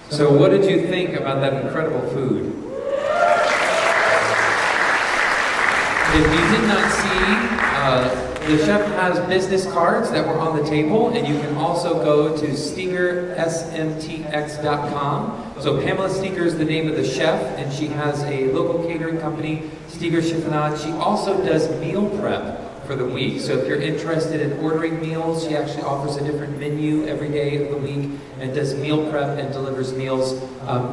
So what did you think about that incredible food? If you did not see, the chef has business cards that were on the table, and you can also go to StegerSMTX.com. So Pamela Steger is the name of the chef, and she has a local catering company, Steger Chiffonade. She also does meal prep for the week. So if you're interested in ordering meals, she actually offers a different menu every day of the week and does meal prep and delivers meals.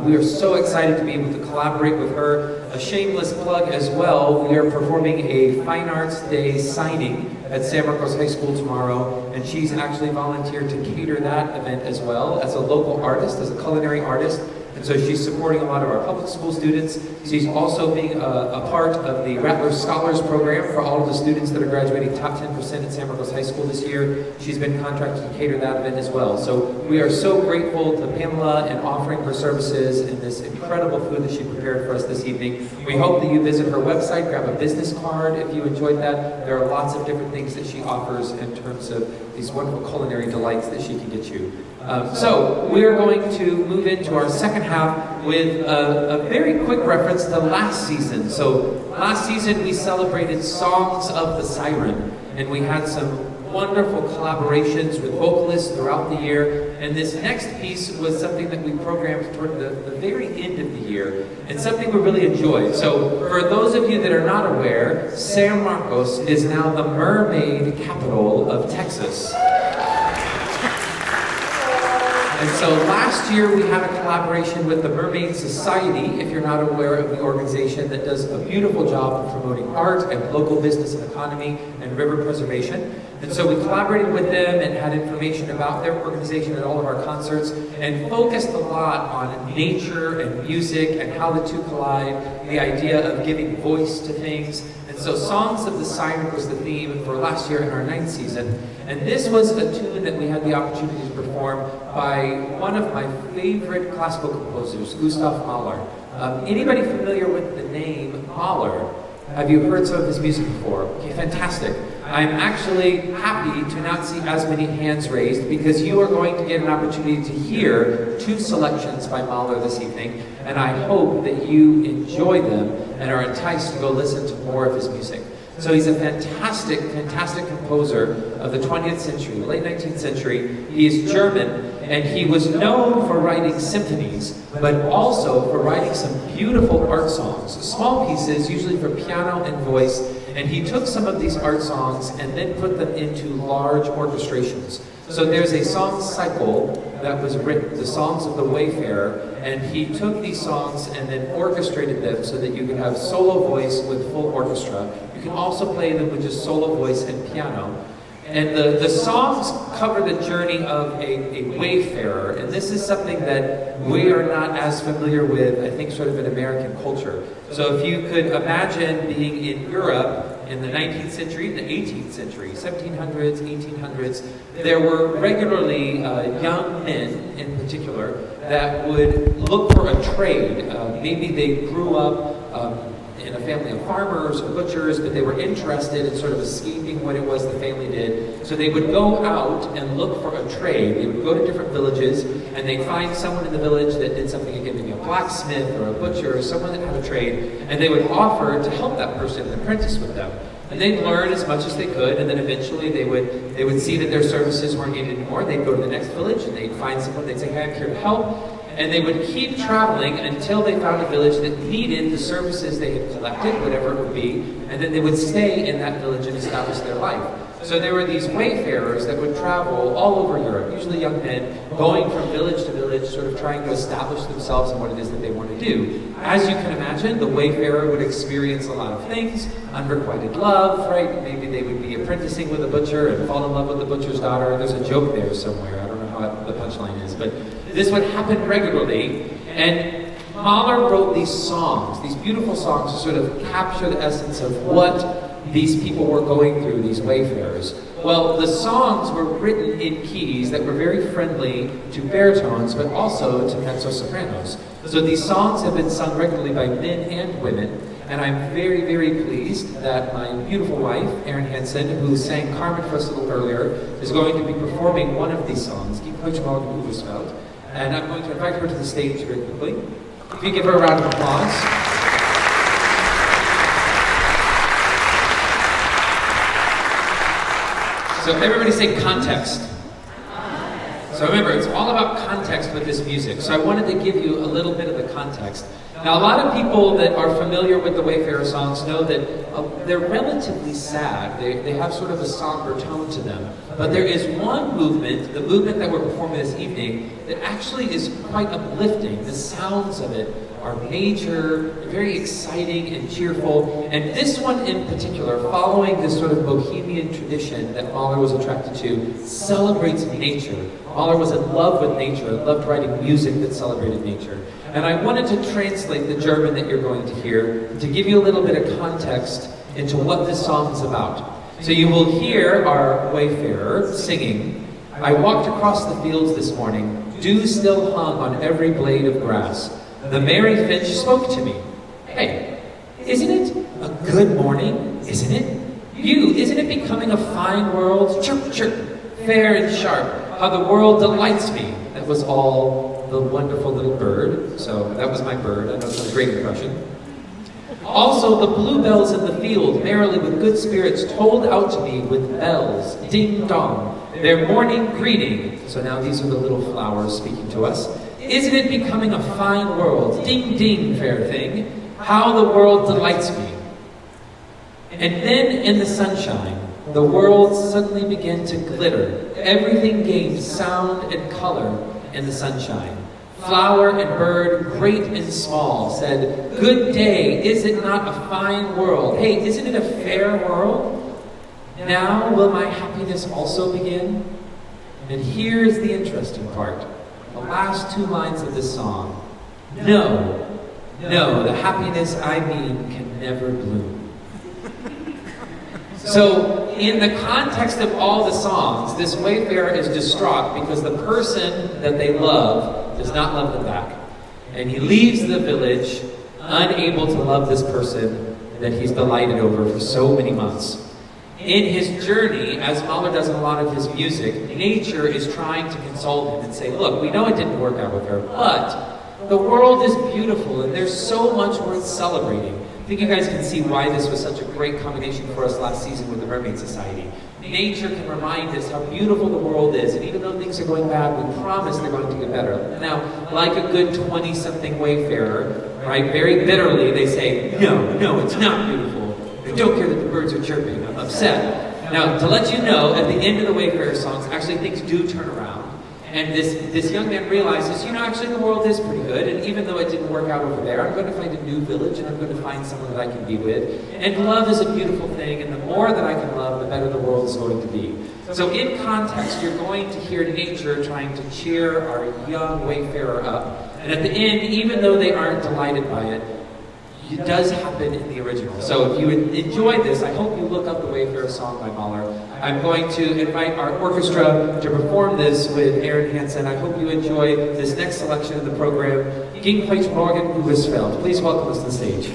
We are so excited to be able to collaborate with her. A shameless plug as well, we are performing a Fine Arts Day signing at San Marcos High School tomorrow, and she's actually volunteered to cater that event as well as a local artist, as a culinary artist. And so she's supporting a lot of our public school students. She's also being a part of the Rattler Scholars Program for all of the students that are graduating top 10% at San Marcos High School this year. She's been contracted to cater that event as well. So we are so grateful to Pamela and offering her services and this incredible food that she prepared for us this evening. We hope that you visit her website, grab a business card if you enjoyed that. There are lots of different things that she offers in terms of these wonderful culinary delights that she can get you. So we are going to move into our second half with a very quick reference to last season. So last season we celebrated Songs of the Siren, and we had some wonderful collaborations with vocalists throughout the year. And this next piece was something that we programmed toward the very end of the year, and something we really enjoyed. So for those of you that are not aware, San Marcos is now the mermaid capital of Texas. And so last year we had a collaboration with the Mermaid Society, if you're not aware of the organization that does a beautiful job of promoting art and local business and economy and river preservation. And so we collaborated with them and had information about their organization at all of our concerts and focused a lot on nature and music and how the two collide, the idea of giving voice to things. And so Songs of the Siren was the theme for last year in our 9th season. And this was a tune that we had the opportunity to perform by one of my favorite classical composers, Gustav Mahler. Anybody familiar with the name Mahler? Have you heard some of his music before? Okay, fantastic. I'm actually happy to not see as many hands raised because you are going to get an opportunity to hear 2 selections by Mahler this evening, and I hope that you enjoy them and are enticed to go listen to more of his music. So he's a fantastic, fantastic composer of the 20th century, the late 19th century. He is German, and he was known for writing symphonies, but also for writing some beautiful art songs, small pieces, usually for piano and voice. And he took some of these art songs and then put them into large orchestrations. So there's a song cycle that was written, the Songs of the Wayfarer, and he took these songs and then orchestrated them so that you could have solo voice with full orchestra. You can also play them with just solo voice and piano. And the songs cover the journey of a wayfarer, and this is something that we are not as familiar with, I think, sort of in American culture. So if you could imagine being in Europe in the 19th century, the 18th century, 1700s, 1800s, there were regularly young men in particular that would look for a trade. Maybe they grew up in a family of farmers or butchers, but they were interested in sort of escaping what it was the family did. So they would go out and look for a trade. They would go to different villages, and they'd find someone in the village that did something, again, maybe a blacksmith or a butcher or someone that had a trade, and they would offer to help that person and apprentice with them. And they'd learn as much as they could, and then eventually they would see that their services weren't needed anymore. They'd go to the next village, and they'd find someone, they'd say, hey, I'm here to help. And they would keep traveling until they found a village that needed the services they had collected, whatever it would be, and then they would stay in that village and establish their life. So there were these wayfarers that would travel all over Europe, usually young men, going from village to village, sort of trying to establish themselves in what it is that they want to do. As you can imagine, the wayfarer would experience a lot of things, unrequited love, right? Maybe they would be apprenticing with a butcher and fall in love with the butcher's daughter. There's a joke there somewhere. I don't know how the punchline is, but this would happen regularly, and Mahler wrote these songs, these beautiful songs, to sort of capture the essence of what these people were going through, these wayfarers. Well, the songs were written in keys that were very friendly to baritones, but also to mezzo-sopranos. So these songs have been sung regularly by men and women, and I'm very, very pleased that my beautiful wife, Erin Hansen, who sang Carmen for us a little earlier, is going to be performing one of these songs, Die Deutsche Morgenrufsfeld. And I'm going to invite her to the stage very quickly. If you give her a round of applause. So everybody say context. So remember, it's all about context with this music. So I wanted to give you a little bit of the context. Now, a lot of people that are familiar with the Wayfarer songs know that they're relatively sad. They have sort of a somber tone to them. But there is one movement, the movement that we're performing this evening, that actually is quite uplifting. The sounds of it are nature, very exciting and cheerful. And this one in particular, following this sort of bohemian tradition that Mahler was attracted to, celebrates nature. Mahler was in love with nature, loved writing music that celebrated nature. And I wanted to translate the German that you're going to hear to give you a little bit of context into what this song is about. So you will hear our Wayfarer singing, "I walked across the fields this morning, dew still hung on every blade of grass. The merry finch spoke to me. Hey, isn't it a good morning, isn't it? Isn't it becoming a fine world? Chirp, chirp, fair and sharp, how the world delights me." That was all the wonderful little bird. So that was my bird. I know it's a great impression. Also, the bluebells in the field, merrily with good spirits, tolled out to me with bells, ding dong, their morning greeting. So now these are the little flowers speaking to us. "Isn't it becoming a fine world? Ding ding, fair thing, how the world delights me." And then in the sunshine, the world suddenly began to glitter. Everything gained sound and color in the sunshine. Flower and bird, great and small, said, "Good day, is it not a fine world? Hey, isn't it a fair world? Now will my happiness also begin?" And here's the interesting part. The last two lines of this song. "No, no, the happiness I mean can never bloom." So, in the context of all the songs, this Wayfarer is distraught because the person that they love does not love them back. And he leaves the village unable to love this person that he's delighted over for so many months. In his journey, as Mahler does in a lot of his music, nature is trying to console him and say, look, we know it didn't work out with her, but the world is beautiful and there's so much worth celebrating. I think you guys can see why this was such a great combination for us last season with the Mermaid Society. Nature can remind us how beautiful the world is, and even though things are going bad, we promise they're going to get better. Now, like a good 20-something Wayfarer, right, very bitterly they say, no, it's not beautiful. I don't care that the birds are chirping, I'm upset. Now, to let you know, at the end of the Wayfarer songs, actually things do turn around. And this young man realizes, actually the world is pretty good, and even though it didn't work out over there, I'm going to find a new village, and I'm going to find someone that I can be with. And love is a beautiful thing, and the more that I can love, the better the world is going to be. So in context, you're going to hear nature trying to cheer our young Wayfarer up. And at the end, even though they aren't delighted by it, it does happen in the original. So if you enjoy this, I hope you look up the Wayfarer song by Mahler. I'm going to invite our orchestra to perform this with Aaron Hansen. I hope you enjoy this next selection of the program, Ging heute Morgen übers Feld. Please welcome us to the stage.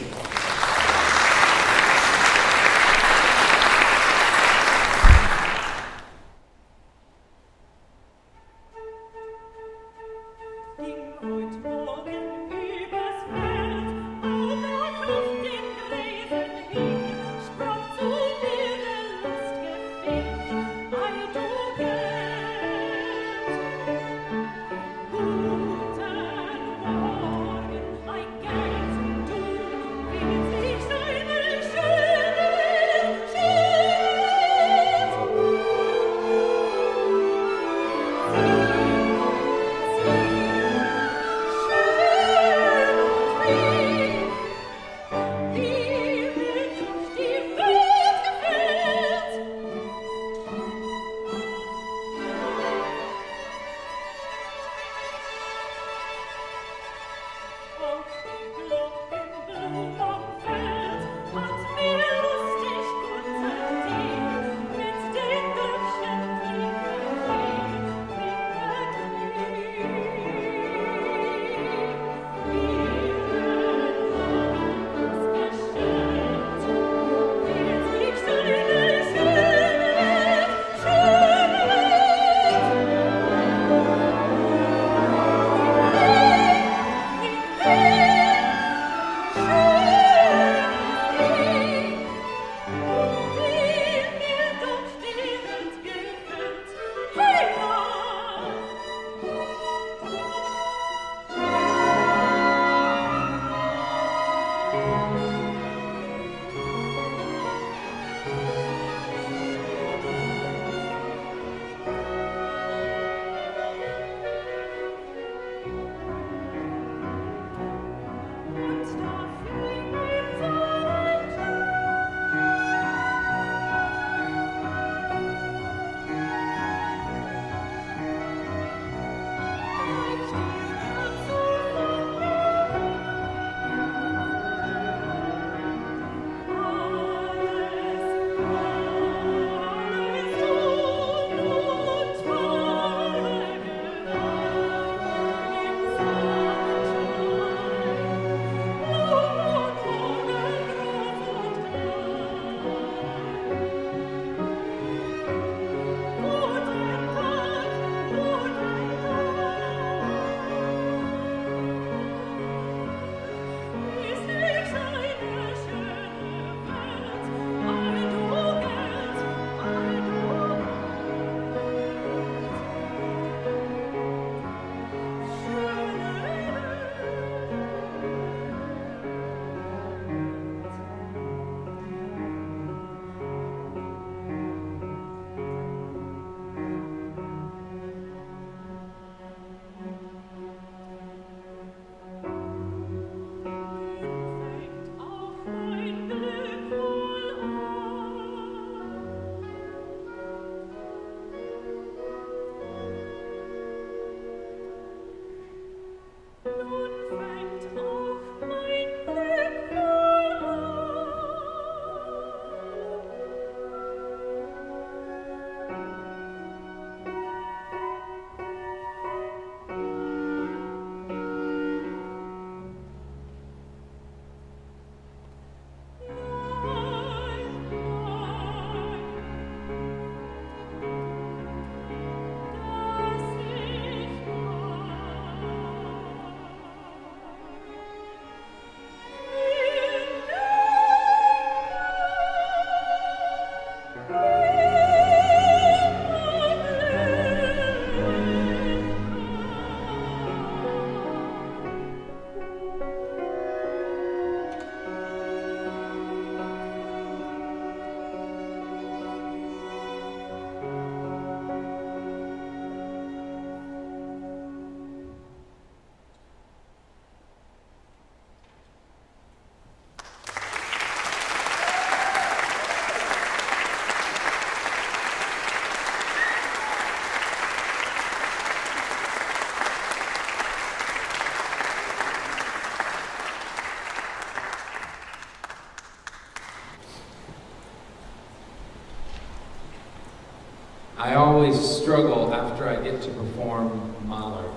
always struggle after I get to perform Mahler.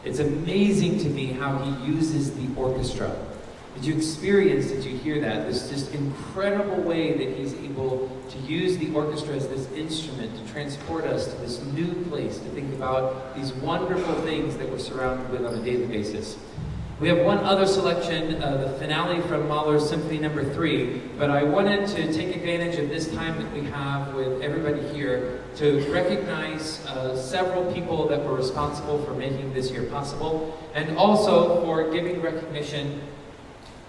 It's amazing to me how he uses the orchestra. Did you hear that? This just incredible way that he's able to use the orchestra as this instrument to transport us to this new place, to think about these wonderful things that we're surrounded with on a daily basis. We have one other selection, the finale from Mahler's Symphony No. 3, but I wanted to take advantage of this time that we have with everybody here to recognize several people that were responsible for making this year possible, and also for giving recognition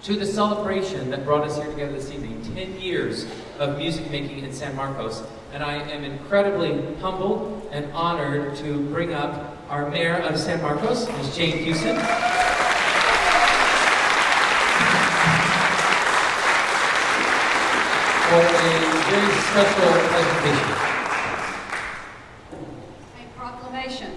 to the celebration that brought us here together this evening, 10 years of music making in San Marcos. And I am incredibly humbled and honored to bring up our mayor of San Marcos, Ms. Jane Houston. For a very special presentation. A proclamation.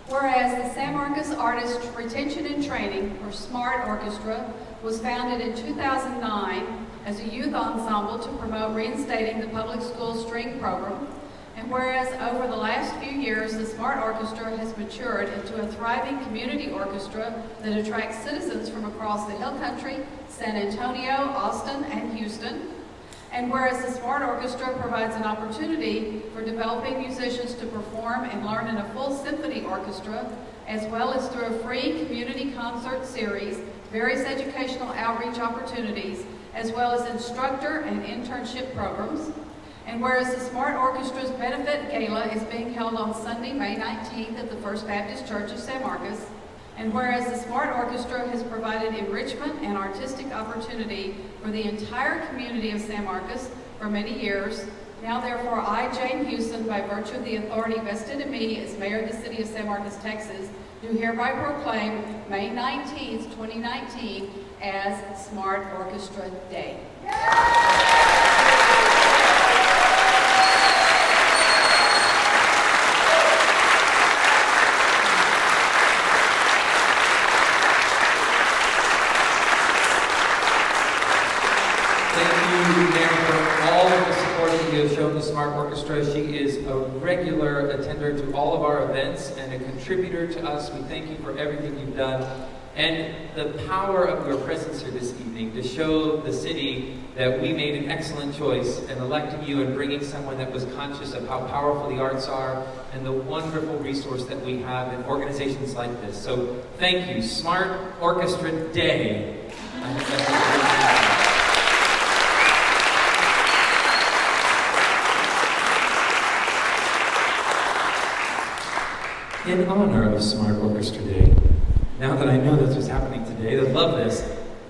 Whereas the San Marcos Artist Retention and Training, or SMART Orchestra, was founded in 2009 as a youth ensemble to promote reinstating the public school string program, and whereas over the last few years the SMART Orchestra has matured into a thriving community orchestra that attracts citizens from across the Hill Country, San Antonio, Austin, and Houston. And whereas the SMART Orchestra provides an opportunity for developing musicians to perform and learn in a full symphony orchestra, as well as through a free community concert series, various educational outreach opportunities, as well as instructor and internship programs. And whereas the SMART Orchestra's benefit gala is being held on Sunday, May 19th at the First Baptist Church of San Marcos, and whereas the SMART Orchestra has provided enrichment and artistic opportunity for the entire community of San Marcos for many years, now therefore I, Jane Houston, by virtue of the authority vested in me as Mayor of the City of San Marcos, Texas, do hereby proclaim May 19th, 2019 as SMART Orchestra Day. Shown the SMART Orchestra. She is a regular attender to all of our events and a contributor to us. We thank you for everything you've done and the power of your presence here this evening to show the city that we made an excellent choice in electing you and bringing someone that was conscious of how powerful the arts are and the wonderful resource that we have in organizations like this. So thank you. SMART Orchestra Day. In honor of SMART Orchestra Day, now that I know that's what's happening today, I love this,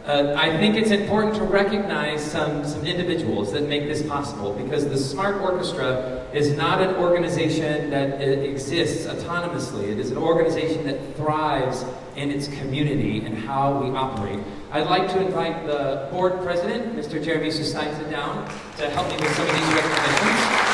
I think it's important to recognize some individuals that make this possible, because the SMART Orchestra is not an organization that exists autonomously. It is an organization that thrives in its community and how we operate. I'd like to invite the board president, Mr. Jeremy Susteinza, down to help me with some of these recognitions.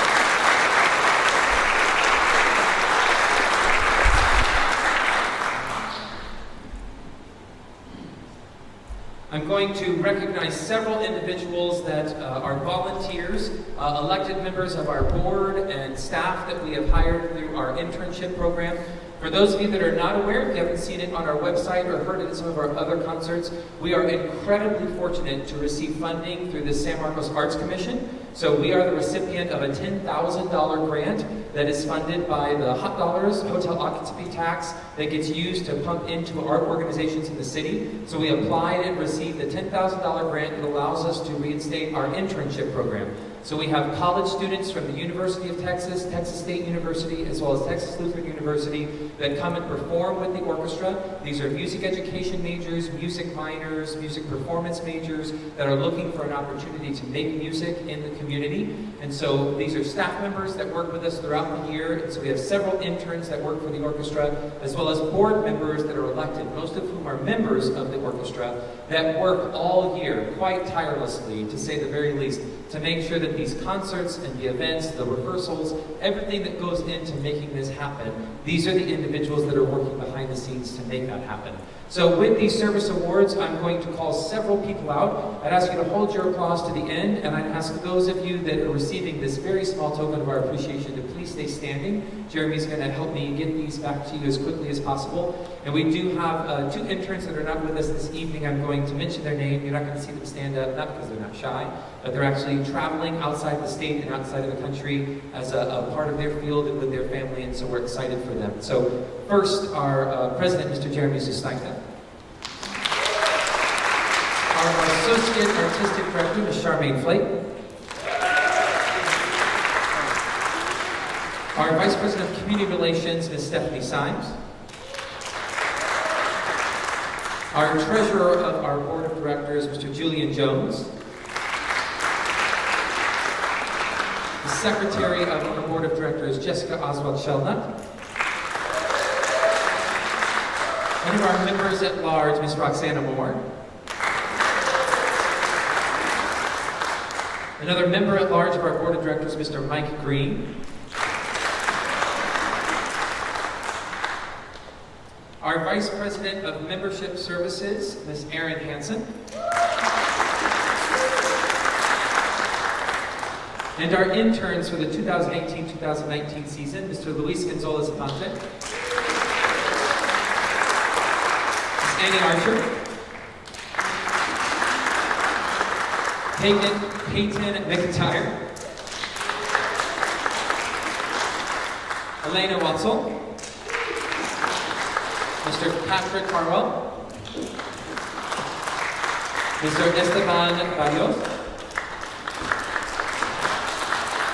I'm going to recognize several individuals that are volunteers, elected members of our board and staff that we have hired through our internship program. For those of you that are not aware, if you haven't seen it on our website or heard it at some of our other concerts, we are incredibly fortunate to receive funding through the San Marcos Arts Commission. So we are the recipient of a $10,000 grant that is funded by the Hot Dollars hotel occupancy tax that gets used to pump into art organizations in the city. So we applied and received the $10,000 grant that allows us to reinstate our internship program. So we have college students from the University of Texas, Texas State University, as well as Texas Lutheran University that come and perform with the orchestra. These are music education majors, music minors, music performance majors that are looking for an opportunity to make music in the community. And so these are staff members that work with us throughout the year. And so we have several interns that work for the orchestra, as well as board members that are elected, most of whom are members of the orchestra, that work all year quite tirelessly, to say the very least, to make sure that that these concerts and the events, the rehearsals, everything that goes into making this happen, these are the individuals that are working behind the scenes to make that happen. So with these service awards, I'm going to call several people out. I'd ask you to hold your applause to the end, and I'd ask those of you that are receiving this very small token of our appreciation to please stay standing. Jeremy's going to help me get these back to you as quickly as possible. And we do have 2 interns that are not with us this evening. I'm going to mention their name. You're not going to see them stand up, not because they're not shy, but they're actually traveling outside the state and outside of the country as a part of their field and with their family, and so we're excited for them. So first, our president, Mr. Jeremy Sustaika. Our Associate Artistic Director, Ms. Charmaine Flake. Our Vice President of Community Relations, Ms. Stephanie Symes. Our Treasurer of our Board of Directors, Mr. Julian Jones. The Secretary of our Board of Directors, Jessica Oswald-Shelnutt. One of our members at large, Ms. Roxana Moore. Another member at large of our Board of Directors, Mr. Mike Green. Our Vice President of Membership Services, Ms. Erin Hansen. And our interns for the 2018-2019 season, Mr. Luis Gonzalez-Aponte. Ms. Annie Archer. Peyton McIntyre. Elena Watzel. Mr. Patrick Harwell. Mr. Esteban Barrios.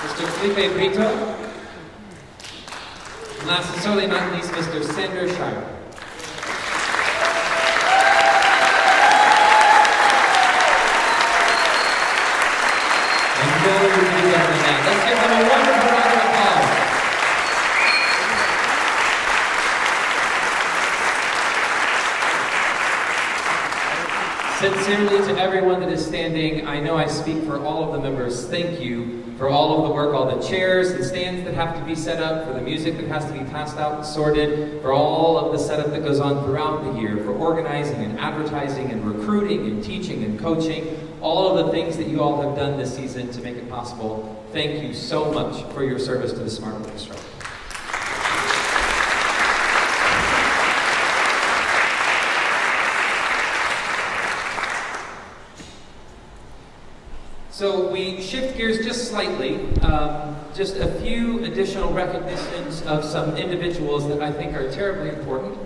Mr. Felipe Brito. And last and certainly not least, Mr. Sander Shire. Let's give them a wonderful round of applause. Sincerely to everyone that is standing, I know I speak for all of the members. Thank you for all of the work, all the chairs and stands that have to be set up, for the music that has to be passed out and sorted, for all of the setup that goes on throughout the year, for organizing and advertising and recruiting and teaching and coaching, all of the things that you all have done this season to make it possible. Thank you so much for your service to the Smart Orchestra. So we shift gears just slightly, just a few additional recognitions of some individuals that I think are terribly important.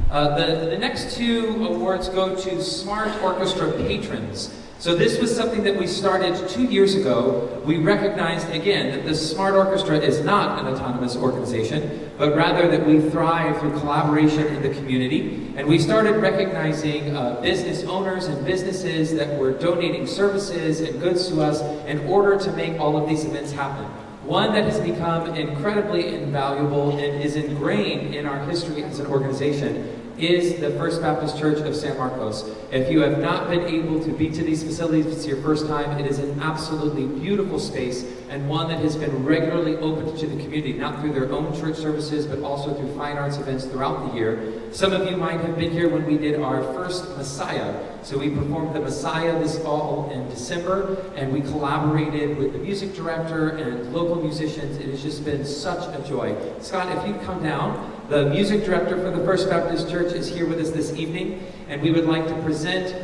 The next 2 awards go to Smart Orchestra patrons. So this was something that we started 2 years ago. We recognized, again, that the Smart Orchestra is not an autonomous organization, but rather that we thrive through collaboration in the community. And we started recognizing business owners and businesses that were donating services and goods to us in order to make all of these events happen. One that has become incredibly invaluable and is ingrained in our history as an organization is the First Baptist Church of San Marcos. If you have not been able to be to these facilities, if it's your first time, it is an absolutely beautiful space and one that has been regularly opened to the community, not through their own church services, but also through fine arts events throughout the year. Some of you might have been here when we did our first Messiah. So we performed the Messiah this fall in December, and we collaborated with the music director and local musicians. It has just been such a joy. Scott, if you'd come down, the music director for the First Baptist Church is here with us this evening, and we would like to present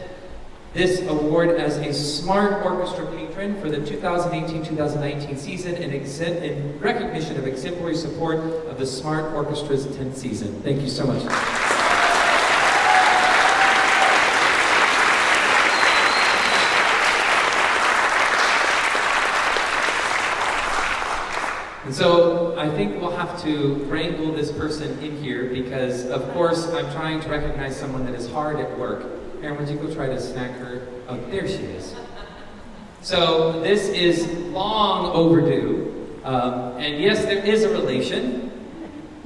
this award as a Smart Orchestra patron for the 2018-2019 season in recognition of exemplary support of the Smart Orchestra's 10th season. Thank you so much. And so I think we'll have to wrangle this person in here because, of course, I'm trying to recognize someone that is hard at work. Aaron, would you go try to snag her? Oh, there she is. So this is long overdue. And yes, there is a relation.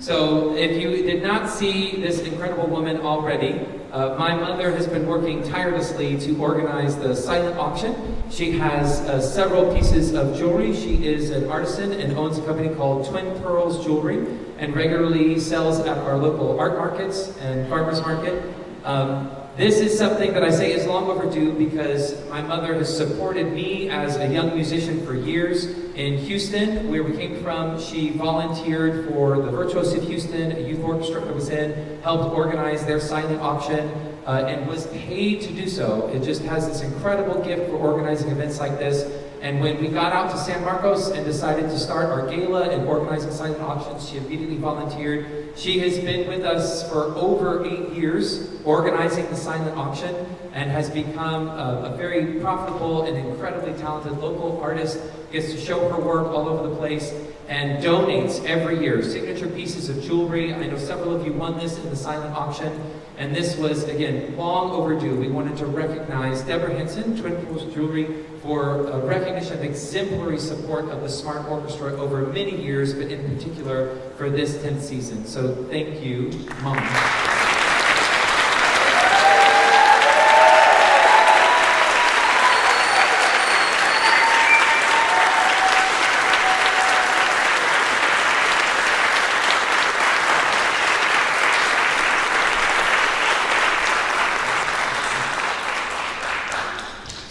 So if you did not see this incredible woman already, my mother has been working tirelessly to organize the silent auction. She has several pieces of jewelry. She is an artisan and owns a company called Twin Pearls Jewelry and regularly sells at our local art markets and farmers market. This is something that I say is long overdue because my mother has supported me as a young musician for years. In Houston, where we came from, she volunteered for the Virtuos of Houston, a youth orchestra that was in, helped organize their silent auction, and was paid to do so. It just has this incredible gift for organizing events like this. And when we got out to San Marcos and decided to start our gala and organizing silent auctions, she immediately volunteered. She has been with us for over 8 years organizing the silent auction and has become a very profitable and incredibly talented local artist, gets to show her work all over the place, and donates every year signature pieces of jewelry. I know several of you won this in the silent auction, and this was, again, long overdue. We wanted to recognize Deborah Henson, Twin Pearls Jewelry, for a recognition of exemplary support of the Smart Orchestra over many years, but in particular for this 10th season. So thank you, Mom.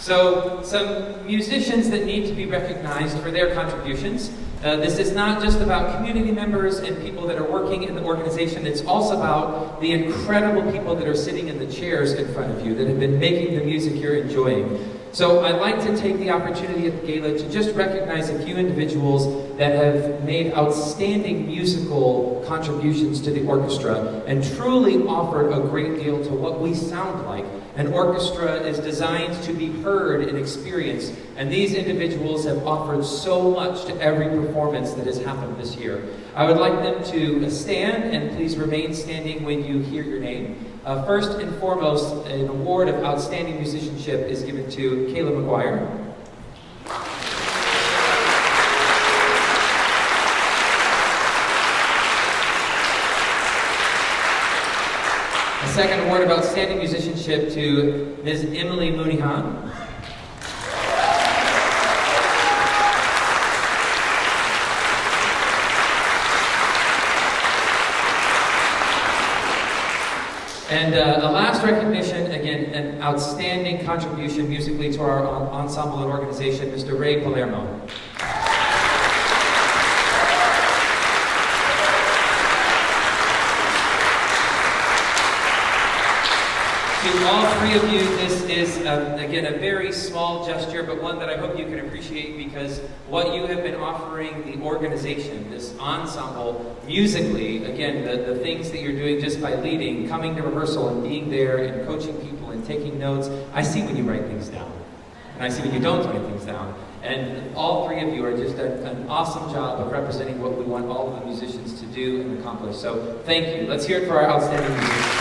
So, some musicians that need to be recognized for their contributions. This is not just about community members and people that are working in the organization. It's also about the incredible people that are sitting in the chairs in front of you that have been making the music you're enjoying. So I'd like to take the opportunity at the gala to just recognize a few individuals that have made outstanding musical contributions to the orchestra and truly offered a great deal to what we sound like. An orchestra is designed to be heard and experienced, and these individuals have offered so much to every performance that has happened this year. I would like them to stand, and please remain standing when you hear your name. First and foremost, an award of outstanding musicianship is given to Kayla McGuire. A second award of outstanding musicianship to Ms. Emily Mooneyhan. And a last recognition, again, an outstanding contribution musically to our ensemble and organization, Mr. Ray Palermo. To all three of you, this is, again, a very small gesture, but one that I hope you can appreciate because what you have been offering the organization, this ensemble, musically, again, the things that you're doing just by leading, coming to rehearsal and being there and coaching people and taking notes. I see when you write things down, and I see when you don't write things down. And all three of you are just an awesome job of representing what we want all of the musicians to do and accomplish. So thank you. Let's hear it for our outstanding musicians.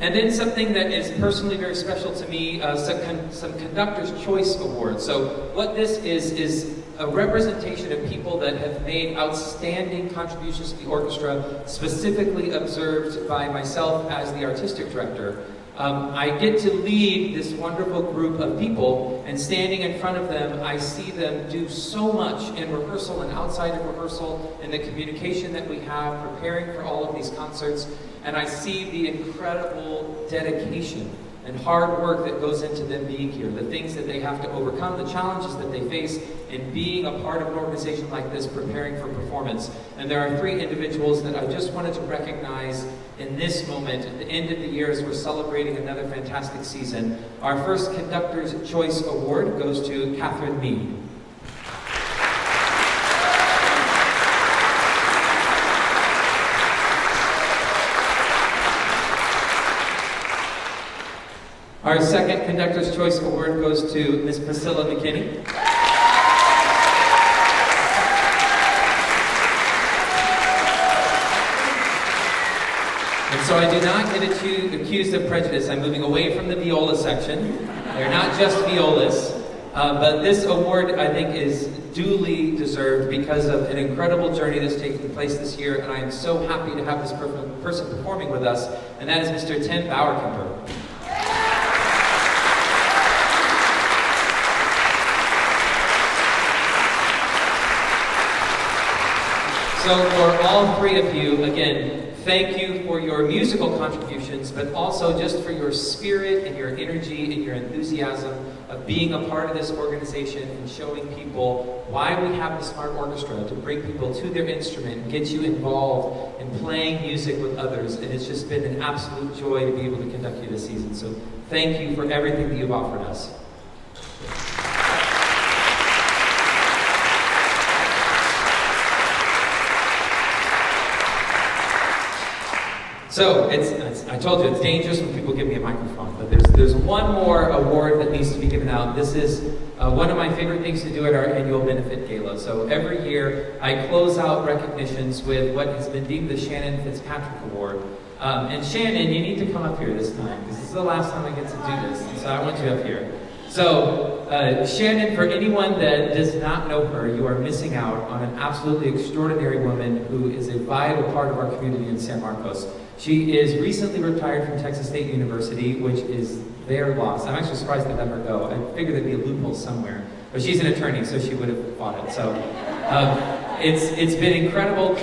And then something that is personally very special to me, some Conductor's Choice Awards. So what this is a representation of people that have made outstanding contributions to the orchestra, specifically observed by myself as the artistic director. I get to lead this wonderful group of people, and standing in front of them, I see them do so much in rehearsal and outside of rehearsal, in the communication that we have, preparing for all of these concerts, and I see the incredible dedication and hard work that goes into them being here, the things that they have to overcome, the challenges that they face in being a part of an organization like this, preparing for performance. And there are three individuals that I just wanted to recognize in this moment, at the end of the year as we're celebrating another fantastic season. Our first Conductor's Choice Award goes to Catherine Mead. Our second Conductor's Choice Award goes to Ms. Priscilla McKinney. And so I do not get accused of prejudice. I'm moving away from the viola section. They're not just violas. But this award, I think, is duly deserved because of an incredible journey that's taken place this year. And I am so happy to have this person performing with us. And that is Mr. Tim Bauerkemper. So for all three of you, again, thank you for your musical contributions, but also just for your spirit and your energy and your enthusiasm of being a part of this organization and showing people why we have the Smart Orchestra, to bring people to their instrument and get you involved in playing music with others. And it's just been an absolute joy to be able to conduct you this season. So thank you for everything that you've offered us. So, I told you, it's dangerous when people give me a microphone, but there's one more award that needs to be given out. This is one of my favorite things to do at our annual benefit gala. So every year, I close out recognitions with what has been deemed the Shannon Fitzpatrick Award. And Shannon, you need to come up here this time, because this is the last time I get to do this, and so I want you up here. So, Shannon, for anyone that does not know her, you are missing out on an absolutely extraordinary woman who is a vital part of our community in San Marcos. She is recently retired from Texas State University, which is their loss. I'm actually surprised they let her go. I figured there'd be a loophole somewhere. But she's an attorney, so she would have fought it. So it's been incredible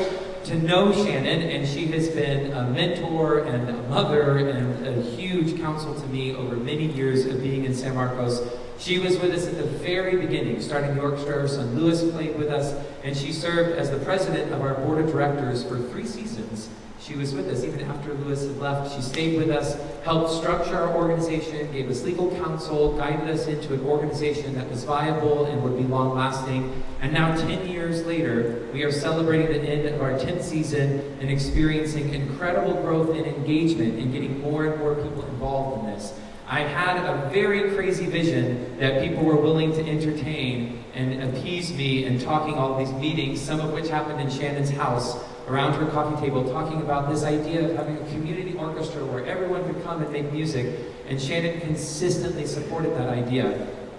to know Shannon, and she has been a mentor and a mother and a huge counsel to me over many years of being in San Marcos. She was with us at the very beginning, starting the orchestra. Her son Louis played with us, and she served as the president of our board of directors for 3 seasons. She was with us even after Louis had left. She stayed with us, helped structure our organization, gave us legal counsel, guided us into an organization that was viable and would be long-lasting. And now, 10 years later, we are celebrating the end of our 10th season and experiencing incredible growth and engagement and getting more and more people involved in this. I had a very crazy vision that people were willing to entertain and appease me in talking all of these meetings, some of which happened in Shannon's house, around her coffee table, talking about this idea of having a community orchestra where everyone could come and make music, and Shannon consistently supported that idea.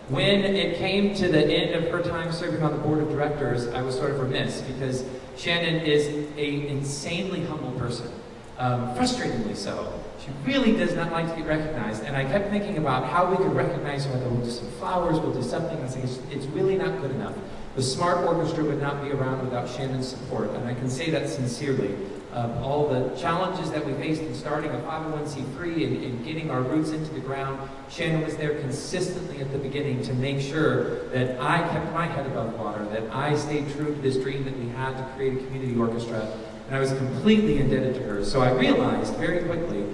When it came to the end of her time serving on the board of directors, I was sort of remiss, because Shannon is an insanely humble person, frustratingly so. She really does not like to get recognized, and I kept thinking about how we could recognize her. We'll do some flowers, we'll do something. I was thinking, it's really not good enough. The Smart Orchestra would not be around without Shannon's support, and I can say that sincerely. All the challenges that we faced in starting a 501c3 and getting our roots into the ground, Shannon was there consistently at the beginning to make sure that I kept my head above water, that I stayed true to this dream that we had to create a community orchestra, and I was completely indebted to her. So I realized very quickly,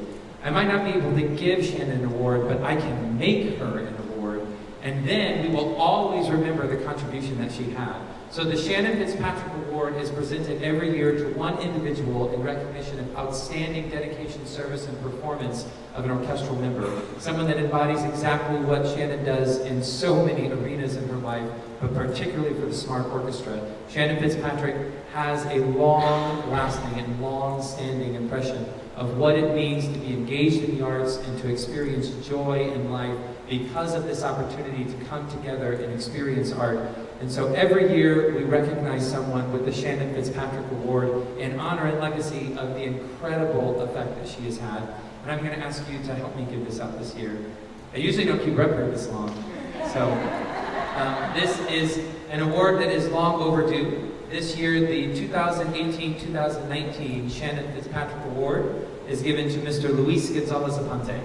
I might not be able to give Shannon an award, but I can make her an award, and then we will always remember the contribution that she had. So the Shannon Fitzpatrick Award is presented every year to one individual in recognition of outstanding dedication, service, and performance of an orchestral member. Someone that embodies exactly what Shannon does in so many arenas in her life, but particularly for the Smart Orchestra. Shannon Fitzpatrick has a long-lasting and long-standing impression of what it means to be engaged in the arts and to experience joy in life because of this opportunity to come together and experience art. And so every year we recognize someone with the Shannon Fitzpatrick Award in honor and legacy of the incredible effect that she has had. And I'm going to ask you to help me give this out this year. I usually don't keep record this long. So this is an award that is long overdue. This year, the 2018-2019 Shannon Fitzpatrick Award is given to Mr. Luis Gonzalez-Aponte.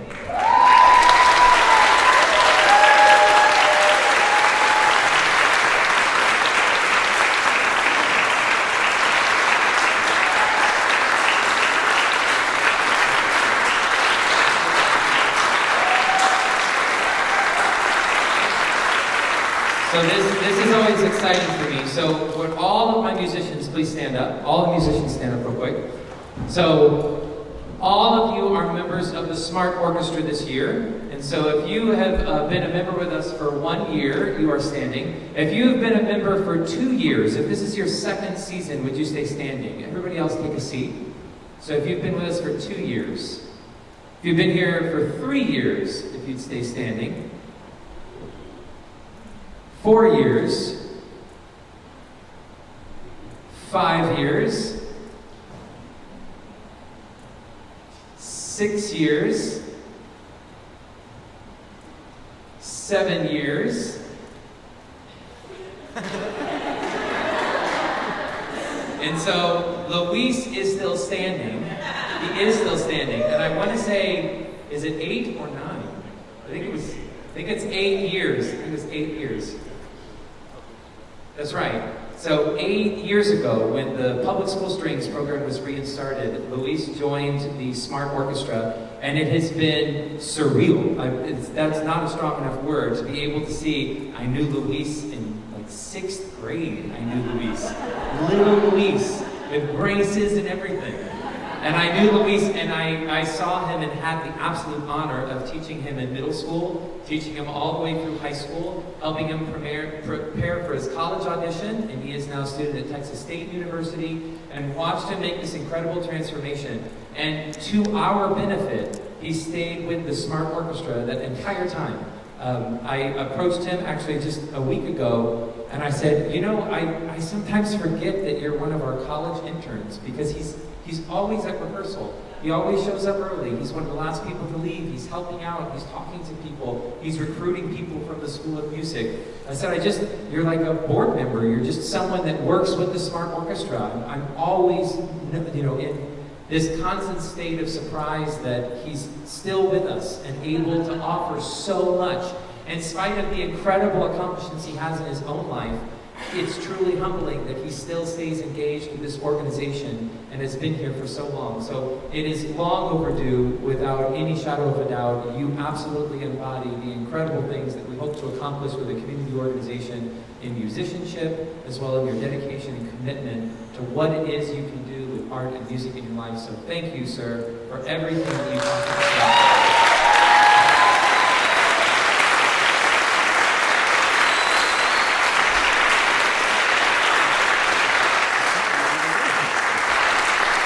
So this is always exciting for me. So would all of my musicians please stand up? All the musicians stand up real quick. So all of you are members of the Smart Orchestra this year. And so if you have been a member with us for 1 year, you are standing. If you have been a member for 2 years, if this is your second season, would you stay standing? Everybody else take a seat. So if you've been with us for 2 years, if you've been here for 3 years, if you'd stay standing, 4 years, 5 years, 6 years, 7 years, and so Luis is still standing. He is still standing, and I want to say, is it 8 or 9? I think it's 8 years. I think it's 8 years. That's right. So 8 years ago, when the Public School Strings program was restarted, Luis joined the Smart Orchestra, and it has been surreal. That's not a strong enough word to be able to see. I knew Luis in like 6th grade. I knew Luis, little Luis, with braces and everything. And I knew Luis, and I saw him and had the absolute honor of teaching him in middle school, teaching him all the way through high school, helping him prepare for his college audition, and he is now a student at Texas State University, and watched him make this incredible transformation. And to our benefit, he stayed with the Smart Orchestra that entire time. I approached him actually just a week ago, and I said, you know, I sometimes forget that you're one of our college interns, because he's always at rehearsal. He always shows up early. He's one of the last people to leave. He's helping out. He's talking to people. He's recruiting people from the School of Music. I said, you're like a board member. You're just someone that works with the Smart Orchestra. I'm always, in this constant state of surprise that he's still with us and able to offer so much. In spite of the incredible accomplishments he has in his own life, it's truly humbling that he still stays engaged with this organization and has been here for so long. So it is long overdue, without any shadow of a doubt. You absolutely embody the incredible things that we hope to accomplish with a community organization in musicianship, as well as your dedication and commitment to what it is you can do with art and music in your life. So thank you, sir, for everything that you've done.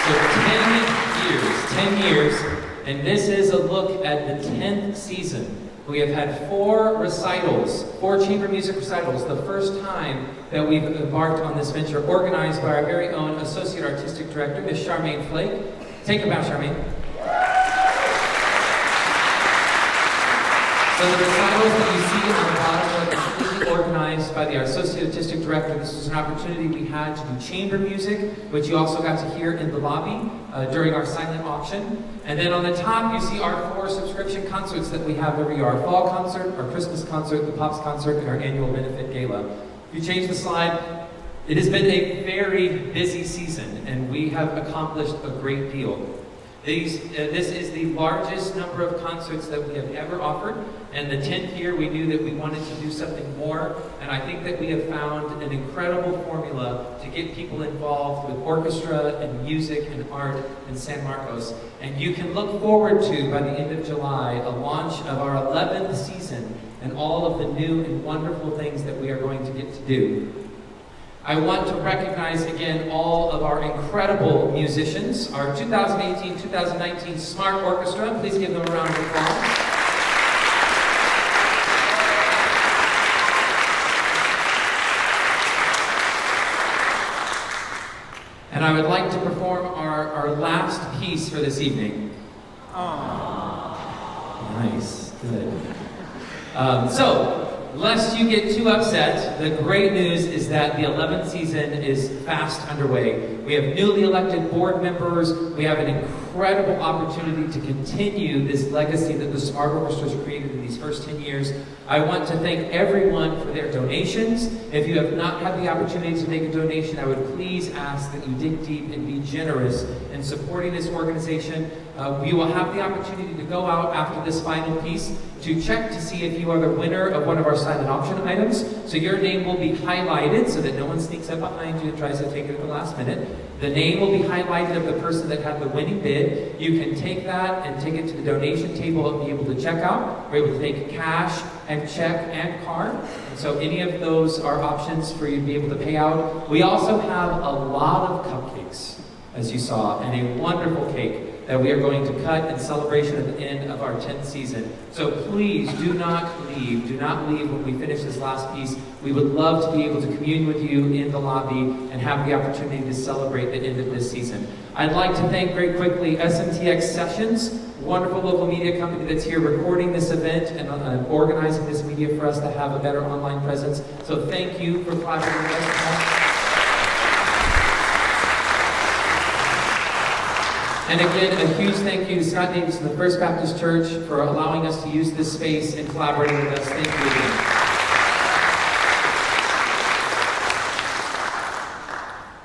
So 10 years, and this is a look at the 10th season. We have had 4 recitals, 4 chamber music recitals, the first time that we've embarked on this venture, organized by our very own Associate Artistic Director, Ms. Charmaine Flake. Take a bow, Charmaine. So the recitals that you see on the bottom are completely organized by the Associate Artistic Director. This was an opportunity we had to do chamber music, which you also got to hear in the lobby during our silent auction. And then on the top, you see our 4 subscription concerts that we have every year. Our fall concert, our Christmas concert, the Pops concert, and our annual benefit gala. If you change the slide, it has been a very busy season, and we have accomplished a great deal. This is the largest number of concerts that we have ever offered, and the 10th year we knew that we wanted to do something more, and I think that we have found an incredible formula to get people involved with orchestra and music and art in San Marcos. And you can look forward to, by the end of July, a launch of our 11th season and all of the new and wonderful things that we are going to get to do. I want to recognize again all of our incredible musicians, our 2018-2019 Smart Orchestra. Please give them a round of applause. And I would like to perform our last piece for this evening. Aww. Nice, good. Lest you get too upset, the great news is that the 11th season is fast underway. We have newly elected board members. We have an incredible opportunity to continue this legacy that the Smart Orchestra has created in these first 10 years. I want to thank everyone for their donations. If you have not had the opportunity to make a donation, I would please ask that you dig deep and be generous in supporting this organization. You will have the opportunity to go out after this final piece to check to see if you are the winner of one of our silent auction items. So your name will be highlighted so that no one sneaks up behind you and tries to take it at the last minute. The name will be highlighted of the person that had the winning bid. You can take that and take it to the donation table and be able to check out. We're able to take cash and check and card. And so any of those are options for you to be able to pay out. We also have a lot of cupcakes. as you saw, and a wonderful cake that we are going to cut in celebration of the end of our 10th season. So please do not leave. Do not leave when we finish this last piece. We would love to be able to commune with you in the lobby and have the opportunity to celebrate the end of this season. I'd like to thank very quickly SMTX Sessions, wonderful local media company that's here recording this event and organizing this media for us to have a better online presence. So thank you for collaborating with us. And again, a huge thank you to Scott Davis and the First Baptist Church for allowing us to use this space and collaborating with us. Thank you again.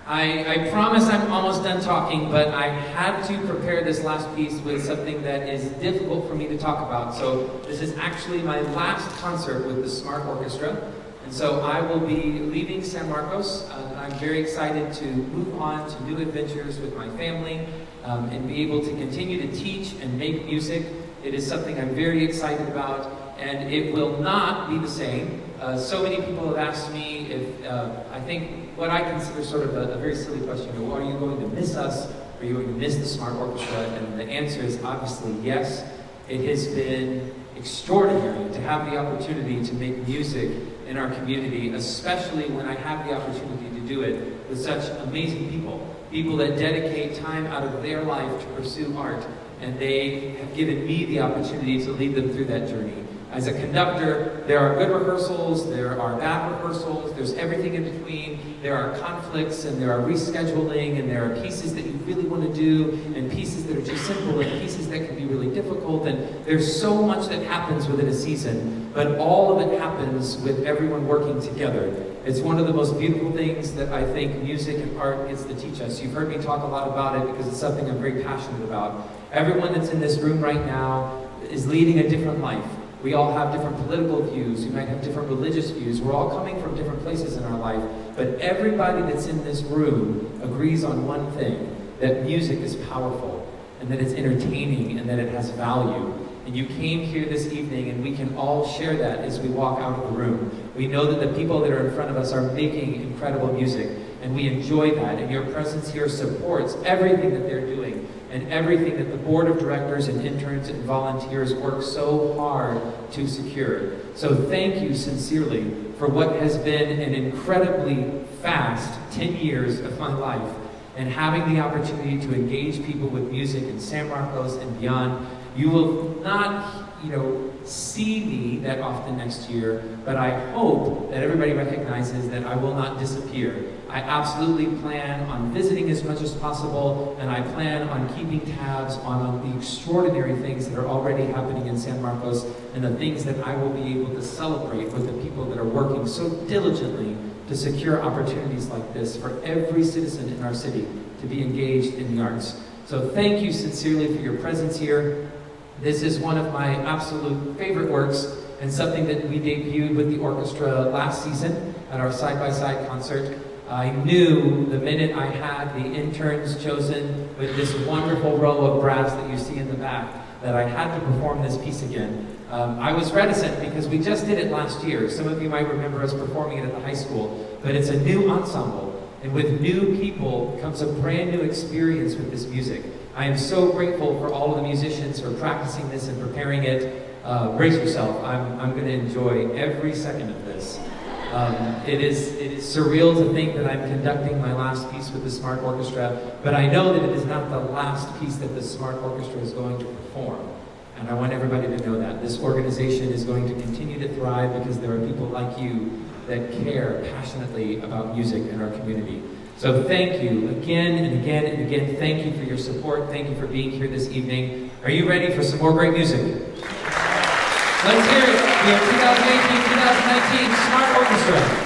I promise I'm almost done talking, but I had to prepare this last piece with something that is difficult for me to talk about. So this is actually my last concert with the Smart Orchestra. And so I will be leaving San Marcos. I'm very excited to move on to new adventures with my family and be able to continue to teach and make music. It is something I'm very excited about, and it will not be the same. So many people have asked me if, I think what I consider sort of a very silly question, are you going to miss us? Are you going to miss the Smart Orchestra? And the answer is obviously yes. It has been extraordinary to have the opportunity to make music in our community, especially when I have the opportunity to do it with such amazing people. People that dedicate time out of their life to pursue art, and they have given me the opportunity to lead them through that journey. As a conductor, there are good rehearsals, there are bad rehearsals, there's everything in between. There are conflicts, and there are rescheduling, and there are pieces that you really want to do, and pieces that are just simple, and pieces that can be really difficult, and there's so much that happens within a season, but all of it happens with everyone working together. It's one of the most beautiful things that I think music and art gets to teach us. You've heard me talk a lot about it because it's something I'm very passionate about. Everyone that's in this room right now is leading a different life. We all have different political views. We might have different religious views. We're all coming from different places in our life. But everybody that's in this room agrees on one thing, that music is powerful, and that it's entertaining, and that it has value. And you came here this evening, and we can all share that as we walk out of the room. We know that the people that are in front of us are making incredible music, and we enjoy that. And your presence here supports everything that they're doing, and everything that the board of directors and interns and volunteers work so hard to secure. So thank you sincerely for what has been an incredibly fast 10 years of my life, and having the opportunity to engage people with music in San Marcos and beyond. You will not, see me that often next year, but I hope that everybody recognizes that I will not disappear. I absolutely plan on visiting as much as possible, and I plan on keeping tabs on the extraordinary things that are already happening in San Marcos, and the things that I will be able to celebrate with the people that are working so diligently to secure opportunities like this for every citizen in our city to be engaged in the arts. So thank you sincerely for your presence here. This is one of my absolute favorite works, and something that we debuted with the orchestra last season at our side-by-side concert. I knew the minute I had the interns chosen with this wonderful row of brass that you see in the back that I had to perform this piece again. I was reticent because we just did it last year. Some of you might remember us performing it at the high school, but it's a new ensemble. And with new people comes a brand new experience with this music. I am so grateful for all of the musicians for practicing this and preparing it. Brace yourself, I'm going to enjoy every second of this. It is surreal to think that I'm conducting my last piece with the Smart Orchestra, but I know that it is not the last piece that the Smart Orchestra is going to perform. And I want everybody to know that. This organization is going to continue to thrive because there are people like you that care passionately about music in our community. So thank you again and again and again. Thank you for your support. Thank you for being here this evening. Are you ready for some more great music? Let's hear it. We have 2018-2019 Smart Orchestra.